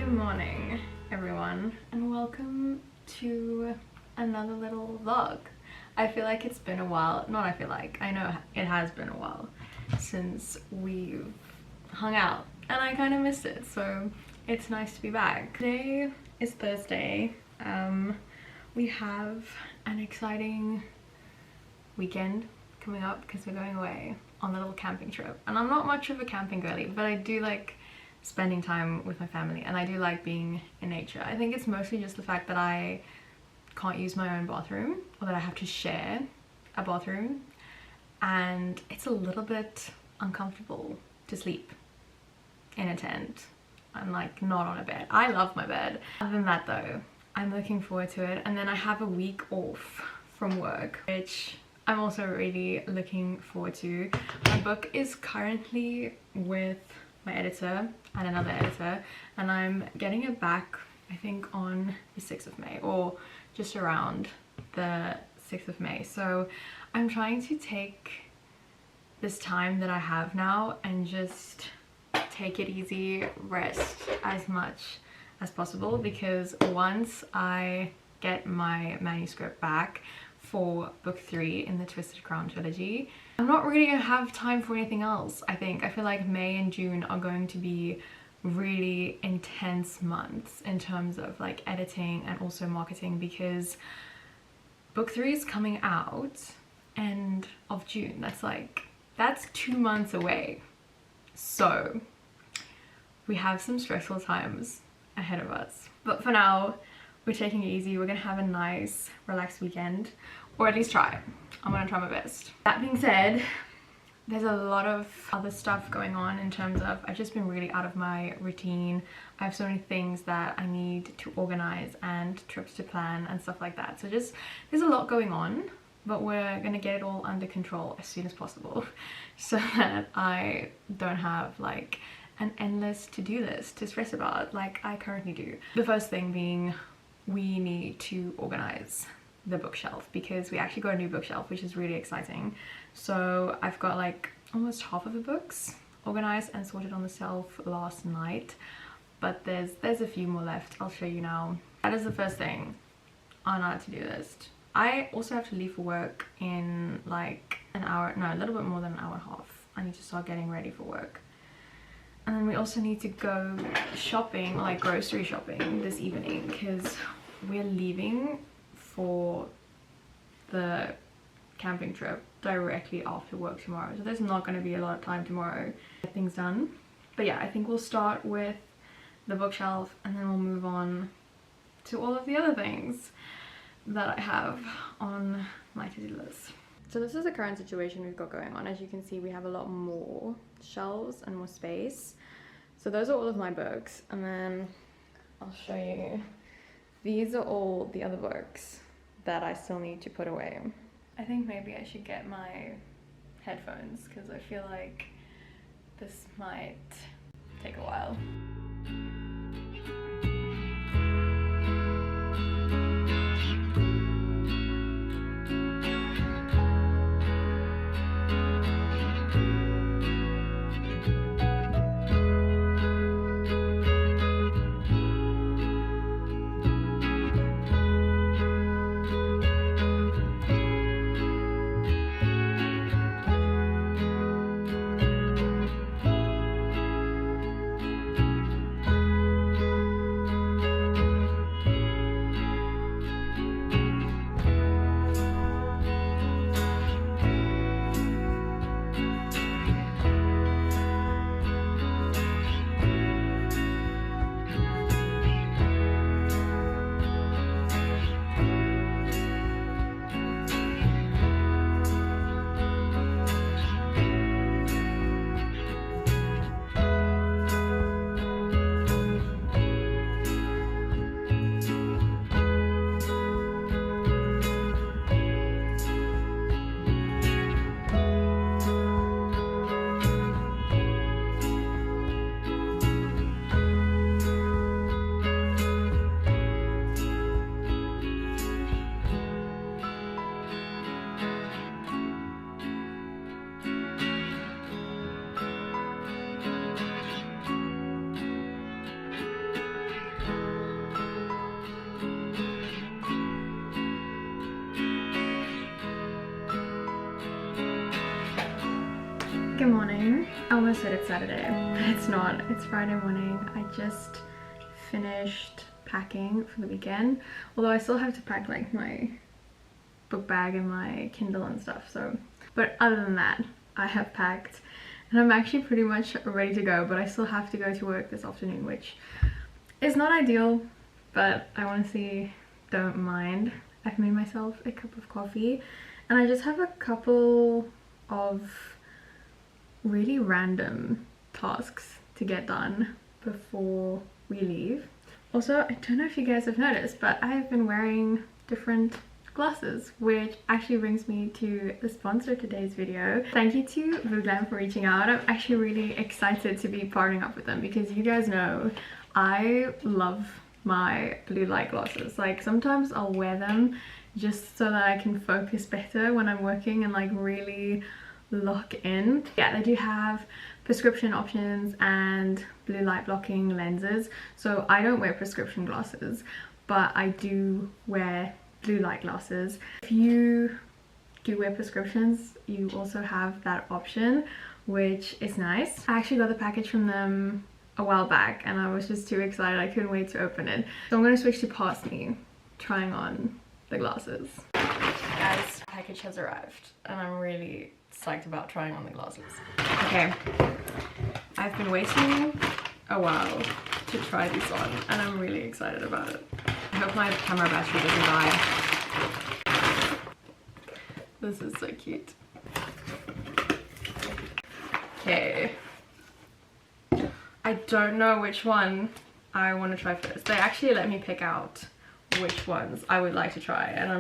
Good morning everyone and welcome to another little vlog. I feel like it's been a while, I know it has been a while since we've hung out and I kind of missed it, so it's nice to be back. Today is Thursday. We have an exciting weekend coming up because we're going away on a little camping trip, and I'm not much of a camping girly, but I do like spending time with my family and I do like being in nature. I think it's mostly just the fact that I can't use my own bathroom, or that I have to share a bathroom, and it's a little bit uncomfortable to sleep in a tent and like not on a bed. I love my bed. Other than that though, I'm looking forward to it, and then I have a week off from work, which I'm also really looking forward to. My book is currently with my editor and another editor, and I'm getting it back I think on the 6th of May, or just around the 6th of May. So I'm trying to take this time that I have now and just take it easy, rest as much as possible, because once I get my manuscript back for book 3 in the Twisted Crown trilogy, I'm not really gonna have time for anything else. I feel like May and June are going to be really intense months in terms of like editing and also marketing, because book 3 is coming out end of June. That's 2 months away, so we have some stressful times ahead of us. But for now, we're taking it easy. We're gonna have a nice relaxed weekend, or at least try. I'm gonna try my best. That being said, there's a lot of other stuff going on in terms of I've just been really out of my routine. I have so many things that I need to organize and trips to plan and stuff like that. So just there's a lot going on, but we're gonna get it all under control as soon as possible so that I don't have like an endless to-do list to stress about like I currently do. The first thing being, we need to organize the bookshelf, because we actually got a new bookshelf, which is really exciting. So I've got like almost half of the books organized and sorted on the shelf last night, but there's a few more left. I'll show you now. That is the first thing on our to-do list. I also have to leave for work in like an hour, no, a little bit more than an hour and a half. I need to start getting ready for work. And then we also need to go shopping, like grocery shopping this evening, because we're leaving for the camping trip directly after work tomorrow. So there's not going to be a lot of time tomorrow to get things done. But yeah, I think we'll start with the bookshelf and then we'll move on to all of the other things that I have on my to-do list. So this is the current situation we've got going on. As you can see, we have a lot more shelves and more space. So those are all of my books, and then I'll show you. These are all the other books that I still need to put away. I think maybe I should get my headphones, because I feel like this might take a while. Good morning. I almost said it's Saturday, but it's not. It's Friday morning. I just finished packing for the weekend, although I still have to pack like my book bag and my Kindle and stuff, so. But other than that, I have packed and I'm actually pretty much ready to go, but I still have to go to work this afternoon, which is not ideal, but I honestly don't mind. I've made myself a cup of coffee and I just have a couple of really random tasks to get done before we leave. Also, I don't know if you guys have noticed, but I have been wearing different glasses, which actually brings me to the sponsor of today's video. Thank you to Vooglam for reaching out. I'm actually really excited to be partnering up with them because you guys know I love my blue light glasses. Like sometimes I'll wear them just so that I can focus better when I'm working and like really lock in. Yeah, they do have prescription options and blue light blocking lenses, so I don't wear prescription glasses, but I do wear blue light glasses. If you do wear prescriptions, you also have that option, which is nice. I actually got the package from them a while back and I was just too excited. I couldn't wait to open it. So I'm going to switch to past me trying on the glasses. Guys, the package has arrived and I'm really psyched about trying on the glasses. Okay, I've been waiting a while to try these on and I'm really excited about it. I hope my camera battery doesn't die. This is so cute. Okay, I don't know which one I want to try first. They actually let me pick out which ones I would like to try and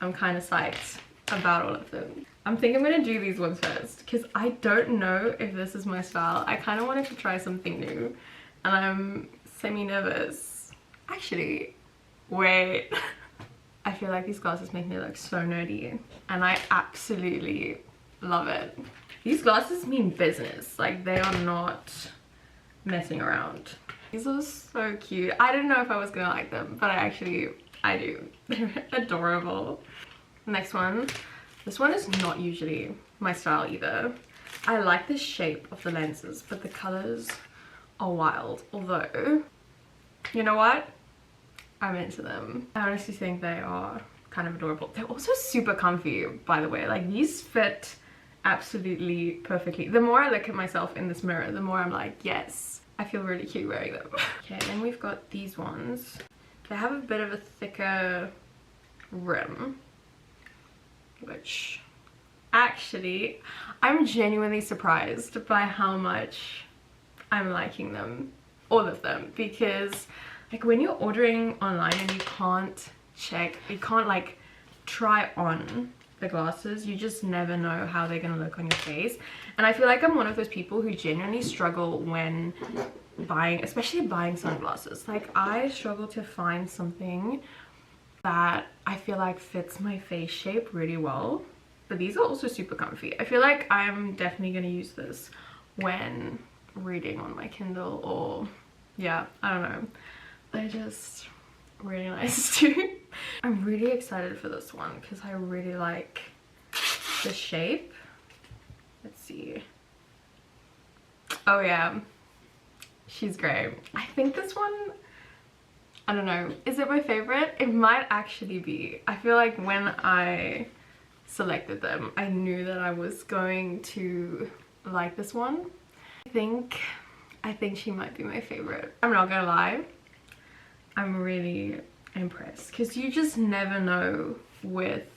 I'm kind of psyched about all of them. I'm thinking I'm gonna do these ones first because I don't know if this is my style. I kind of wanted to try something new and I'm semi-nervous. Actually, wait. I feel like these glasses make me look so nerdy and I absolutely love it. These glasses mean business. Like they are not messing around. These are so cute. I didn't know if I was gonna like them, but I do. They're adorable. Next one. This one is not usually my style either. I like the shape of the lenses, but the colors are wild. Although, you know what? I'm into them. I honestly think they are kind of adorable. They're also super comfy, by the way. Like these fit absolutely perfectly. The more I look at myself in this mirror, the more I'm like, yes, I feel really cute wearing them. Okay, then we've got these ones. They have a bit of a thicker rim, which actually I'm genuinely surprised by how much I'm liking them, all of them, because like when you're ordering online and you can't like try on the glasses, you just never know how they're gonna look on your face. And I feel like I'm one of those people who genuinely struggle when buying, especially buying sunglasses. Like I struggle to find something that I feel like fits my face shape really well, but these are also super comfy. I feel like I'm definitely gonna use this when reading on my Kindle, or yeah, I don't know, they're just really nice too. I'm really excited for this one because I really like the shape. Let's see. Oh yeah, she's great. I think this one, I don't know, is it my favorite? It might actually be. I feel like when I selected them, I knew that I was going to like this one. I think she might be my favorite. I'm not gonna lie, I'm really impressed because you just never know with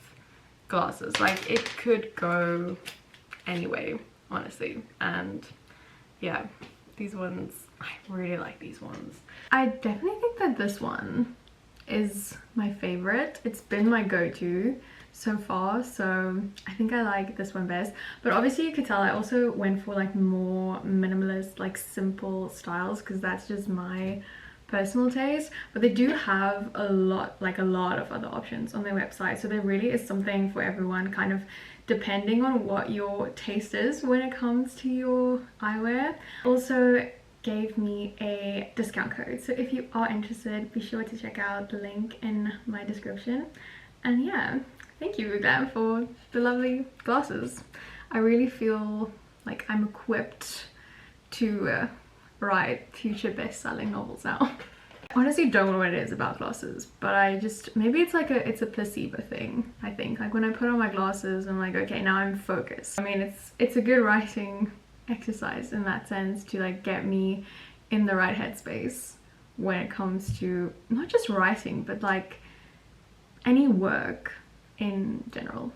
glasses. Like it could go anyway, honestly. And yeah, these ones, I really like these ones. I definitely think that this one is my favorite. It's been my go-to so far, so I think I like this one best. But obviously you could tell I also went for like more minimalist, like simple styles, because that's just my personal taste. But they do have a lot of other options on their website, so there really is something for everyone, kind of depending on what your taste is when it comes to your eyewear. Also gave me a discount code, so if you are interested, be sure to check out the link in my description. And yeah, thank you Vooglam for the lovely glasses. I really feel Like, I'm equipped to write future best-selling novels now. I honestly don't know what it is about glasses, but I just, maybe it's like it's a placebo thing, I think. Like when I put on my glasses, I'm like, okay, now I'm focused. I mean, it's a good writing exercise in that sense to like get me in the right headspace when it comes to not just writing, but like any work in general.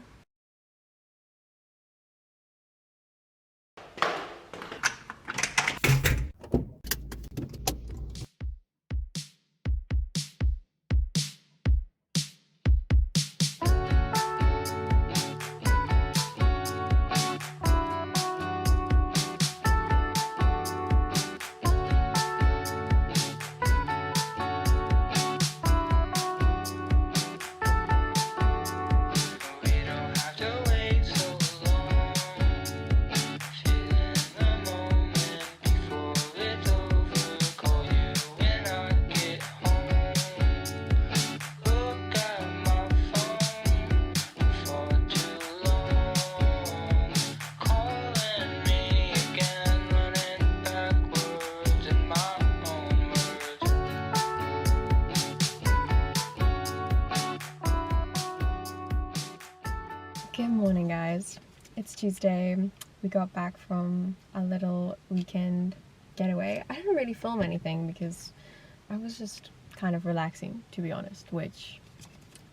Good morning, guys. It's Tuesday. We got back from a little weekend getaway. I didn't really film anything because I was just kind of relaxing, to be honest, which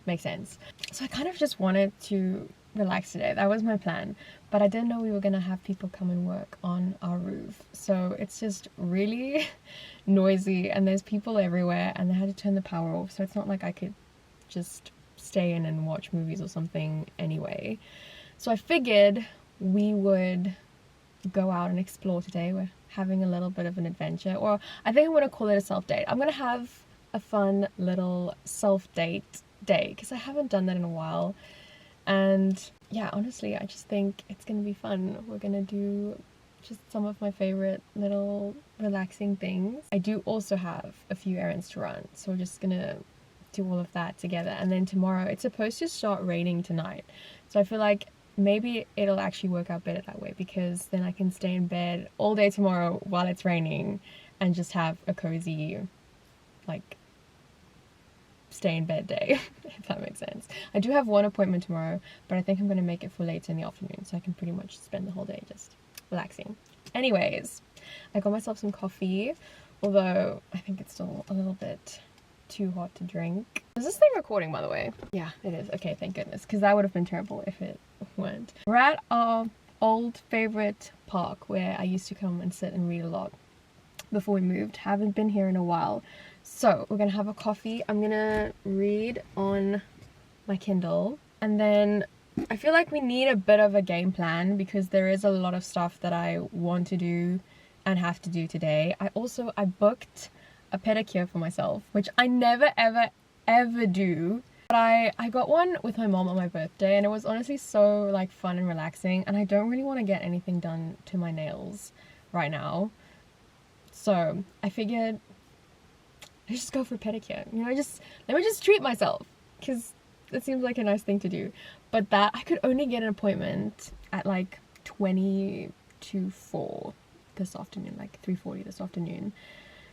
makes sense. So I kind of just wanted to relax today. That was my plan, but I didn't know we were gonna have people come and work on our roof. So it's just really noisy and there's people everywhere and they had to turn the power off. So it's not like I could just stay in and watch movies or something anyway. So I figured we would go out and explore today. We're having a little bit of an adventure, or I think I'm going to call it a self-date. I'm going to have a fun little self-date day because I haven't done that in a while. And yeah, honestly, I just think it's going to be fun. We're going to do just some of my favorite little relaxing things. I do also have a few errands to run, so we're just going to do all of that together. And then tomorrow it's supposed to start raining tonight, so I feel like maybe it'll actually work out better that way, because then I can stay in bed all day tomorrow while it's raining and just have a cozy, like, stay in bed day, if that makes sense. I do have one appointment tomorrow, but I think I'm going to make it for later in the afternoon, so I can pretty much spend the whole day just relaxing. Anyways, I got myself some coffee, although I think it's still a little bit too hot to drink. Is this thing recording, by the way? Yeah, it is. Okay, thank goodness, because that would have been terrible if it weren't. We're at our old favorite park where I used to come and sit and read a lot before we moved. Haven't been here in a while, so we're gonna have a coffee. I'm gonna read on my Kindle, and then I feel like we need a bit of a game plan because there is a lot of stuff that I want to do and have to do today. I booked a pedicure for myself, which I never ever do, but I got one with my mom on my birthday, and it was honestly so like fun and relaxing, and I don't really want to get anything done to my nails right now, so I figured I just go for a pedicure, you know, let me just treat myself, because it seems like a nice thing to do. But that I could only get an appointment at like 20 to 4 this afternoon, like 3:40 this afternoon.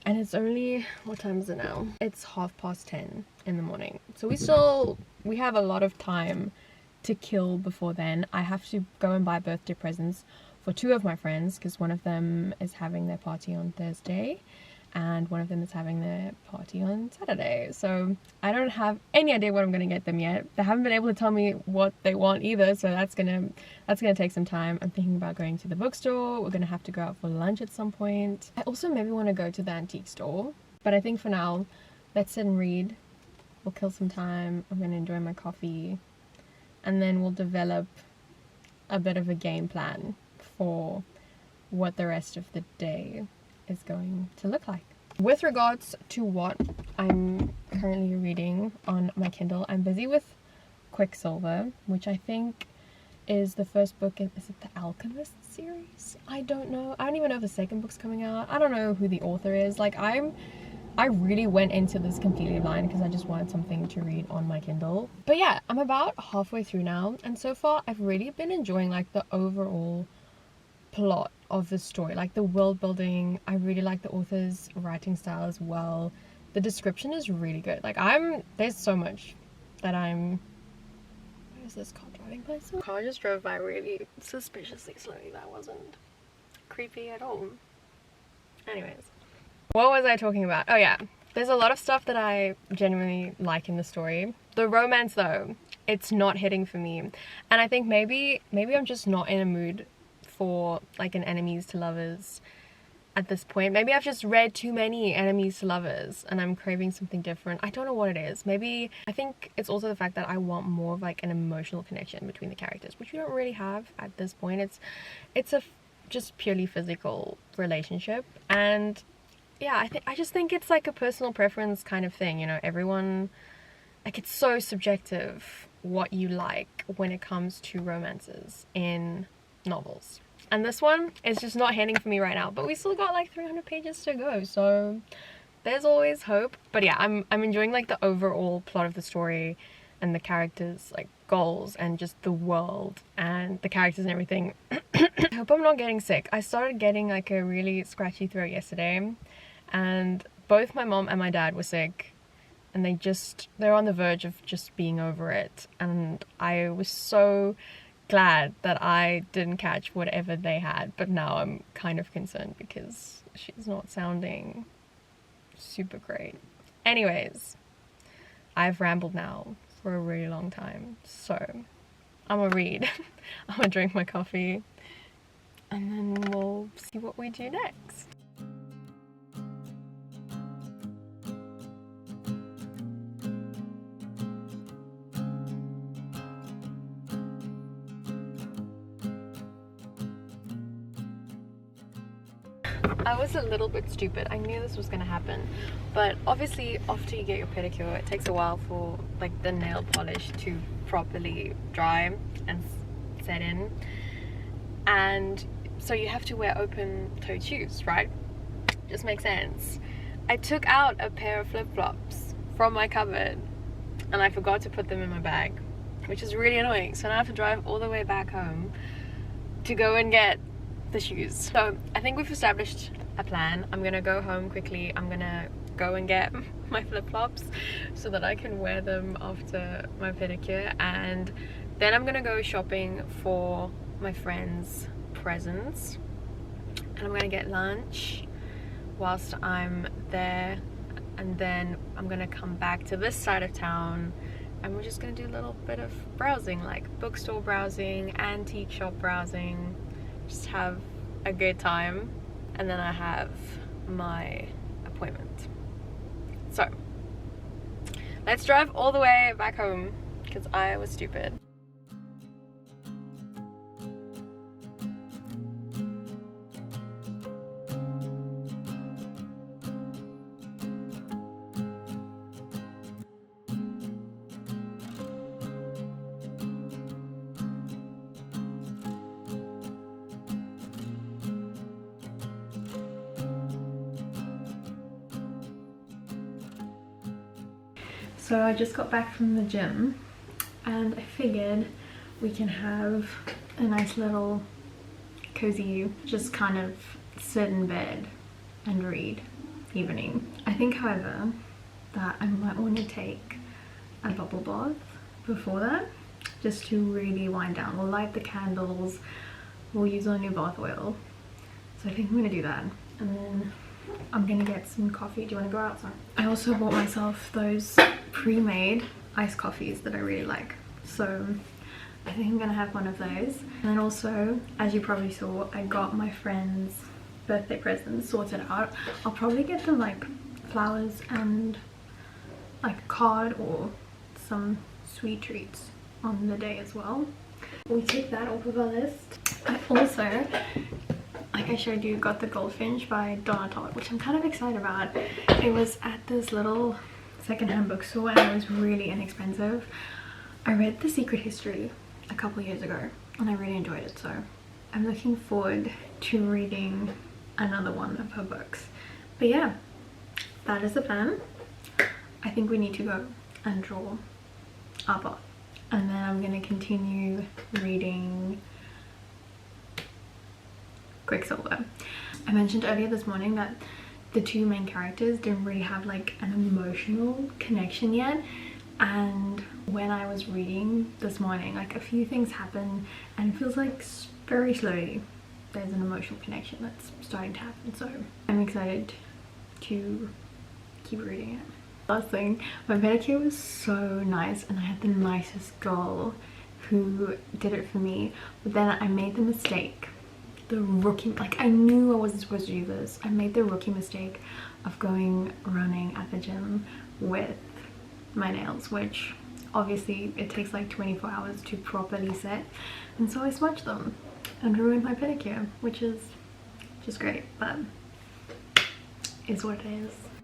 And it's only, what time is it now? It's 10:30 in the morning. So we have a lot of time to kill before then. I have to go and buy birthday presents for 2 of my friends, because one of them is having their party on Thursday and one of them is having their party on Saturday. So I don't have any idea what I'm gonna get them yet. They haven't been able to tell me what they want either, so that's gonna take some time. I'm thinking about going to the bookstore. We're gonna have to go out for lunch at some point. I also maybe want to go to the antique store, but I think for now, let's sit and read. We'll kill some time. I'm gonna enjoy my coffee, and then we'll develop a bit of a game plan for what the rest of the day is going to look like. With regards to what I'm currently reading on my Kindle, I'm busy with Quicksilver, which I think is the first book in, is it the Alchemist series? I don't know. I don't even know if the second book's coming out. I don't know who the author is. Like, I really went into this completely blind because I just wanted something to read on my Kindle. But yeah, I'm about halfway through now, and so far I've really been enjoying like the overall plot of the story, like the world building. I really like the author's writing style as well. The description is really good. Like there's so much that what is this car driving place? The car just drove by really suspiciously slowly. That wasn't creepy at all. Anyways, what was I talking about? Oh yeah, there's a lot of stuff that I genuinely like in the story. The romance though, it's not hitting for me, and I think maybe I'm just not in a mood for like an enemies to lovers at this point. Maybe I've just read too many enemies to lovers and I'm craving something different. I don't know what it is. Maybe I think it's also the fact that I want more of like an emotional connection between the characters, which we don't really have at this point. It's a just purely physical relationship, and yeah, I just think it's like a personal preference kind of thing, you know. Everyone, like, it's so subjective what you like when it comes to romances in novels. And this one is just not hitting for me right now, but we still got like 300 pages to go, so there's always hope. But yeah, I'm enjoying like the overall plot of the story and the characters' like goals and just the world and the characters and everything. I hope I'm not getting sick. I started getting like a really scratchy throat yesterday, and both my mom and my dad were sick, and they're on the verge of just being over it, and I was so glad that I didn't catch whatever they had, but now I'm kind of concerned because she's not sounding super great. Anyways, I've rambled now for a really long time, so I'm gonna read. I'm gonna drink my coffee, and then we'll see what we do next. I was a little bit stupid. I knew this was gonna happen, but obviously after you get your pedicure, it takes a while for like the nail polish to properly dry and set in, and so you have to wear open-toed shoes, right? Just makes sense. I took out a pair of flip-flops from my cupboard and I forgot to put them in my bag, which is really annoying. So now I have to drive all the way back home to go and get the shoes. So I think we've established a plan. I'm gonna go home quickly. I'm gonna go and get my flip-flops so that I can wear them after my pedicure, and then I'm gonna go shopping for my friends' presents, and I'm gonna get lunch whilst I'm there, and then I'm gonna come back to this side of town and we're just gonna do a little bit of browsing, like bookstore browsing, antique shop browsing, just have a good time, and then I have my appointment. So let's drive all the way back home because I was stupid. So I just got back from the gym and I figured we can have a nice little cozy, just kind of sit in bed and read evening. I think, however, that I might want to take a bubble bath before that, just to really wind down. We'll light the candles, we'll use our new bath oil. So I think I'm gonna do that, and then I'm gonna get some coffee. Do you want to go outside? I also bought myself those pre-made iced coffees that I really like, so I think I'm gonna have one of those. And then also, as you probably saw, I got my friend's birthday presents sorted out. I'll probably get them like flowers and like a card or some sweet treats on the day as well. We take that off of our list. I also, like I showed you, got the Goldfinch by Donna Todd, which I'm kind of excited about. It was at this little secondhand bookstore and it was really inexpensive. I read The Secret History a couple years ago and I really enjoyed it, so I'm looking forward to reading another one of her books. But yeah, that is the plan. I think we need to go and draw our bath, and then I'm going to continue reading Quicksilver. I mentioned earlier this morning that the two main characters didn't really have like an emotional connection yet, and when I was reading this morning, like a few things happen and it feels like very slowly there's an emotional connection that's starting to happen, so I'm excited to keep reading it. Last thing, my pedicure was so nice and I had the nicest girl who did it for me, but then I made the mistake, the rookie, like I knew I wasn't supposed to do this. I made the rookie mistake of going running at the gym with my nails, which obviously it takes like 24 hours to properly set, and so I smudged them and ruined my pedicure, which is just great, but is what it is.